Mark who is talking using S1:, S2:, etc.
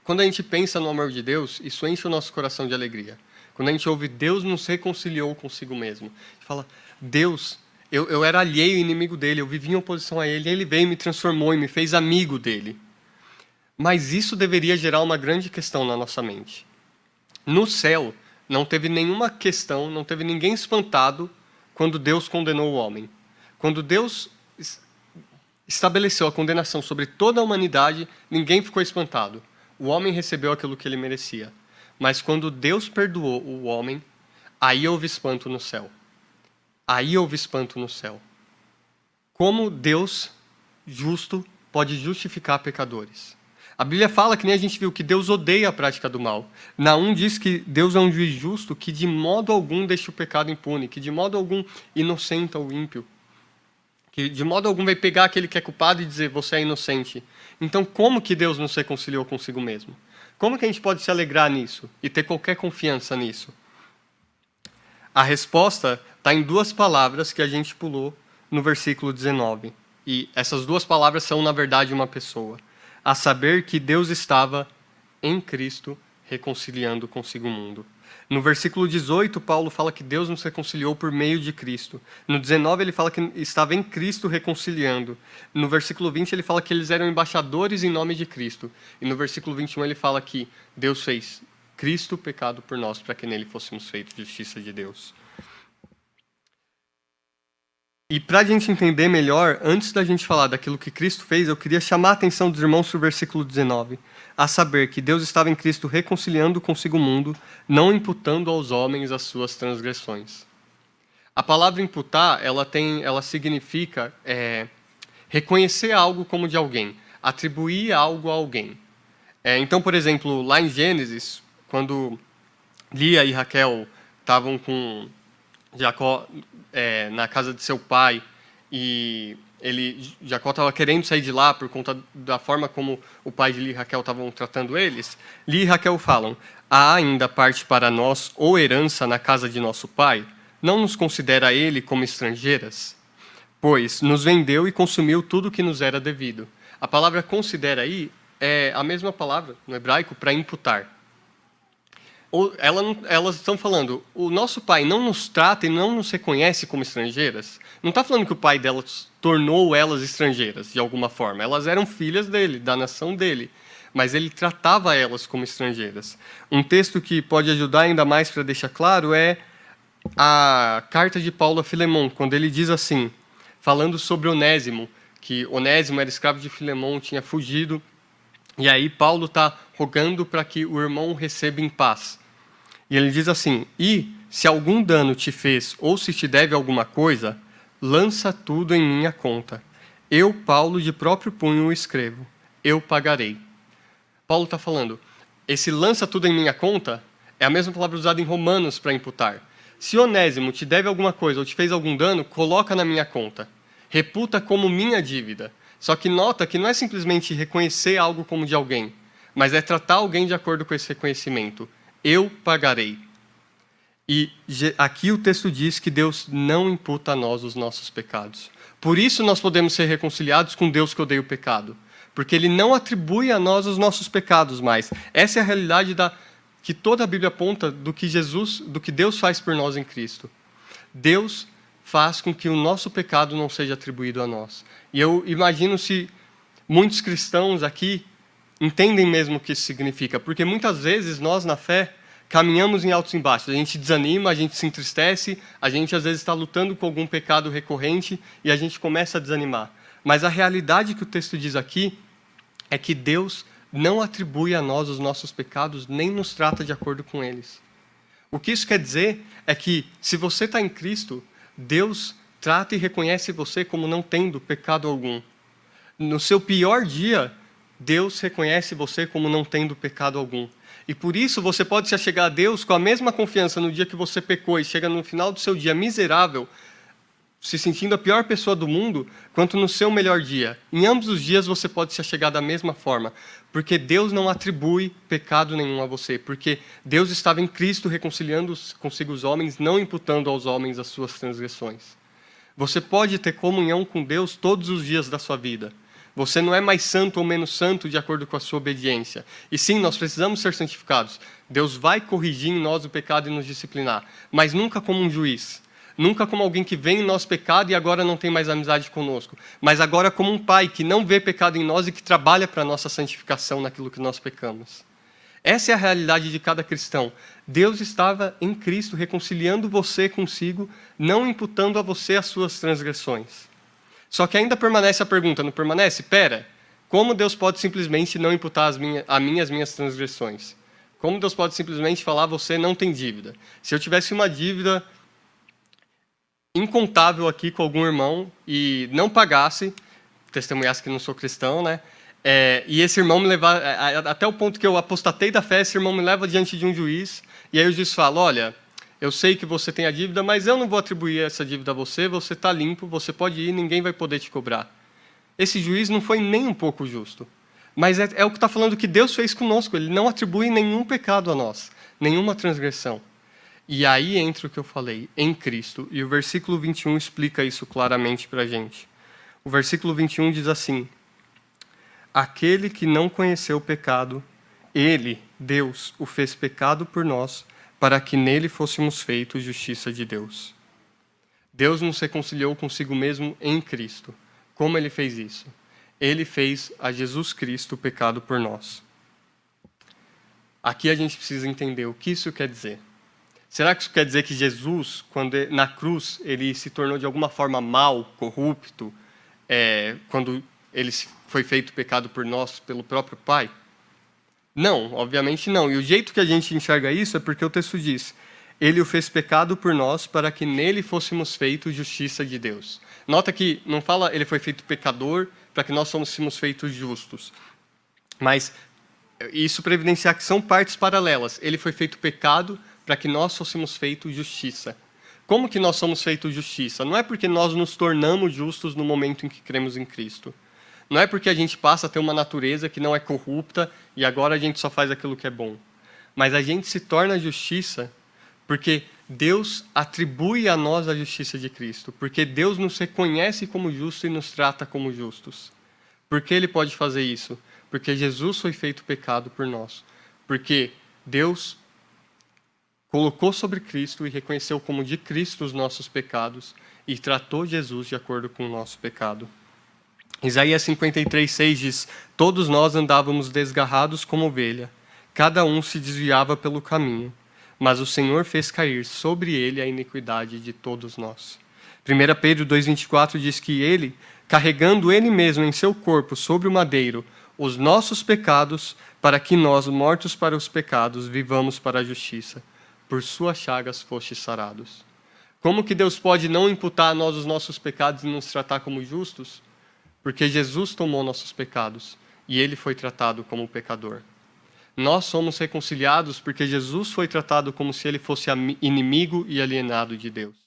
S1: Quando a gente pensa no amor de Deus, isso enche o nosso coração de alegria. Quando a gente ouve Deus nos reconciliou consigo mesmo. A gente fala, Deus, eu era alheio e inimigo dele, eu vivia em oposição a ele, e ele veio e me transformou e me fez amigo dele. Mas isso deveria gerar uma grande questão na nossa mente. No céu, não teve nenhuma questão, não teve ninguém espantado quando Deus condenou o homem. Quando Deus estabeleceu a condenação sobre toda a humanidade, ninguém ficou espantado. O homem recebeu aquilo que ele merecia. Mas quando Deus perdoou o homem, aí houve espanto no céu. Aí houve espanto no céu. Como Deus justo pode justificar pecadores? A Bíblia fala, que nem a gente viu, que Deus odeia a prática do mal. Naum diz que Deus é um juiz justo que de modo algum deixa o pecado impune, que de modo algum inocenta o ímpio. Que de modo algum vai pegar aquele que é culpado e dizer, você é inocente. Então, como que Deus nos reconciliou consigo mesmo? Como que a gente pode se alegrar nisso e ter qualquer confiança nisso? A resposta está em duas palavras que a gente pulou no versículo 19. E essas duas palavras são, na verdade, uma pessoa. A saber que Deus estava em Cristo reconciliando consigo o mundo. No versículo 18, Paulo fala que Deus nos reconciliou por meio de Cristo. No 19, ele fala que estava em Cristo reconciliando. No versículo 20, ele fala que eles eram embaixadores em nome de Cristo. E no versículo 21, ele fala que Deus fez Cristo pecado por nós, para que nele fôssemos feitos justiça de Deus. E para a gente entender melhor, antes da gente falar daquilo que Cristo fez, eu queria chamar a atenção dos irmãos para o versículo 19. A saber que Deus estava em Cristo reconciliando consigo o mundo, não imputando aos homens as suas transgressões. A palavra imputar, ela significa reconhecer algo como de alguém, atribuir algo a alguém. Então, por exemplo, lá em Gênesis, quando Lia e Raquel estavam com Jacó na casa de seu pai, e Jacó estava querendo sair de lá por conta da forma como o pai de Lia e Raquel estavam tratando eles. Lia e Raquel falam, há ainda parte para nós ou herança na casa de nosso pai? Não nos considera ele como estrangeiras? Pois nos vendeu e consumiu tudo o que nos era devido. A palavra considera aí é a mesma palavra no hebraico para imputar. Elas estão falando, o nosso pai não nos trata e não nos reconhece como estrangeiras. Não está falando que o pai delas tornou elas estrangeiras, de alguma forma. Elas eram filhas dele, da nação dele. Mas ele tratava elas como estrangeiras. Um texto que pode ajudar ainda mais para deixar claro é a carta de Paulo a Filemão, quando ele diz assim, falando sobre Onésimo, que Onésimo era escravo de Filemão, tinha fugido. E aí Paulo está rogando para que o irmão receba em paz. E ele diz assim, e se algum dano te fez ou se te deve alguma coisa, lança tudo em minha conta. Eu, Paulo, de próprio punho o escrevo. Eu pagarei. Paulo está falando, esse lança tudo em minha conta é a mesma palavra usada em Romanos para imputar. Se Onésimo te deve alguma coisa ou te fez algum dano, coloca na minha conta. Reputa como minha dívida. Só que nota que não é simplesmente reconhecer algo como de alguém, mas é tratar alguém de acordo com esse reconhecimento. Eu pagarei. E aqui o texto diz que Deus não imputa a nós os nossos pecados. Por isso nós podemos ser reconciliados com Deus que odeia o pecado. Porque Ele não atribui a nós os nossos pecados mais. Essa é a realidade que toda a Bíblia aponta do que Deus faz por nós em Cristo. Deus faz com que o nosso pecado não seja atribuído a nós. E eu imagino se muitos cristãos aqui entendem mesmo o que isso significa, porque muitas vezes nós, na fé, caminhamos em altos e baixos. A gente desanima, a gente se entristece, a gente às vezes está lutando com algum pecado recorrente e a gente começa a desanimar. Mas a realidade que o texto diz aqui é que Deus não atribui a nós os nossos pecados, nem nos trata de acordo com eles. O que isso quer dizer é que, se você está em Cristo, Deus trata e reconhece você como não tendo pecado algum. No seu pior dia, Deus reconhece você como não tendo pecado algum. E por isso você pode se achegar a Deus com a mesma confiança no dia que você pecou e chega no final do seu dia miserável, se sentindo a pior pessoa do mundo, quanto no seu melhor dia. Em ambos os dias você pode se achegar da mesma forma, porque Deus não atribui pecado nenhum a você, porque Deus estava em Cristo reconciliando consigo os homens, não imputando aos homens as suas transgressões. Você pode ter comunhão com Deus todos os dias da sua vida. Você não é mais santo ou menos santo de acordo com a sua obediência. E sim, nós precisamos ser santificados. Deus vai corrigir em nós o pecado e nos disciplinar, mas nunca como um juiz. Nunca como alguém que vê em nós pecado e agora não tem mais amizade conosco, mas agora como um pai que não vê pecado em nós e que trabalha para a nossa santificação naquilo que nós pecamos. Essa é a realidade de cada cristão. Deus estava em Cristo reconciliando você consigo, não imputando a você as suas transgressões. Só que ainda permanece a pergunta, não permanece? Pera, como Deus pode simplesmente não imputar a mim as minhas transgressões? Como Deus pode simplesmente falar, você não tem dívida? Se eu tivesse uma dívida incontável aqui com algum irmão e não pagasse, testemunhasse que não sou cristão, né? E esse irmão me levar até o ponto que eu apostatei da fé, esse irmão me leva diante de um juiz e aí o juiz fala: olha, eu sei que você tem a dívida, mas eu não vou atribuir essa dívida a você, você está limpo, você pode ir, ninguém vai poder te cobrar. Esse juiz não foi nem um pouco justo, mas é o que está falando que Deus fez conosco, ele não atribui nenhum pecado a nós, nenhuma transgressão. E aí entra o que eu falei, em Cristo. E o versículo 21 explica isso claramente para a gente. O versículo 21 diz assim: aquele que não conheceu o pecado, ele, Deus, o fez pecado por nós, para que nele fôssemos feitos justiça de Deus. Deus nos reconciliou consigo mesmo em Cristo. Como ele fez isso? Ele fez a Jesus Cristo o pecado por nós. Aqui a gente precisa entender o que isso quer dizer. Será que isso quer dizer que Jesus, quando na cruz, ele se tornou de alguma forma mau, corrupto, quando ele foi feito pecado por nós, pelo próprio Pai? Não, obviamente não. E o jeito que a gente enxerga isso é porque o texto diz: ele o fez pecado por nós para que nele fôssemos feitos justiça de Deus. Nota que não fala ele foi feito pecador para que nós fôssemos feitos justos. Mas isso para evidenciar que são partes paralelas. Ele foi feito pecado para que nós fôssemos feitos justiça. Como que nós somos feitos justiça? Não é porque nós nos tornamos justos no momento em que cremos em Cristo. Não é porque a gente passa a ter uma natureza que não é corrupta e agora a gente só faz aquilo que é bom. Mas a gente se torna justiça porque Deus atribui a nós a justiça de Cristo. Porque Deus nos reconhece como justos e nos trata como justos. Por que Ele pode fazer isso? Porque Jesus foi feito pecado por nós. Porque Deus colocou sobre Cristo e reconheceu como de Cristo os nossos pecados e tratou Jesus de acordo com o nosso pecado. Isaías 53:6 diz: todos nós andávamos desgarrados como ovelha, cada um se desviava pelo caminho, mas o Senhor fez cair sobre ele a iniquidade de todos nós. 1 Pedro 2:24 diz que ele, carregando ele mesmo em seu corpo sobre o madeiro os nossos pecados, para que nós, mortos para os pecados, vivamos para a justiça. Por suas chagas fostes sarados. Como que Deus pode não imputar a nós os nossos pecados e nos tratar como justos? Porque Jesus tomou nossos pecados e ele foi tratado como pecador. Nós somos reconciliados porque Jesus foi tratado como se ele fosse inimigo e alienado de Deus.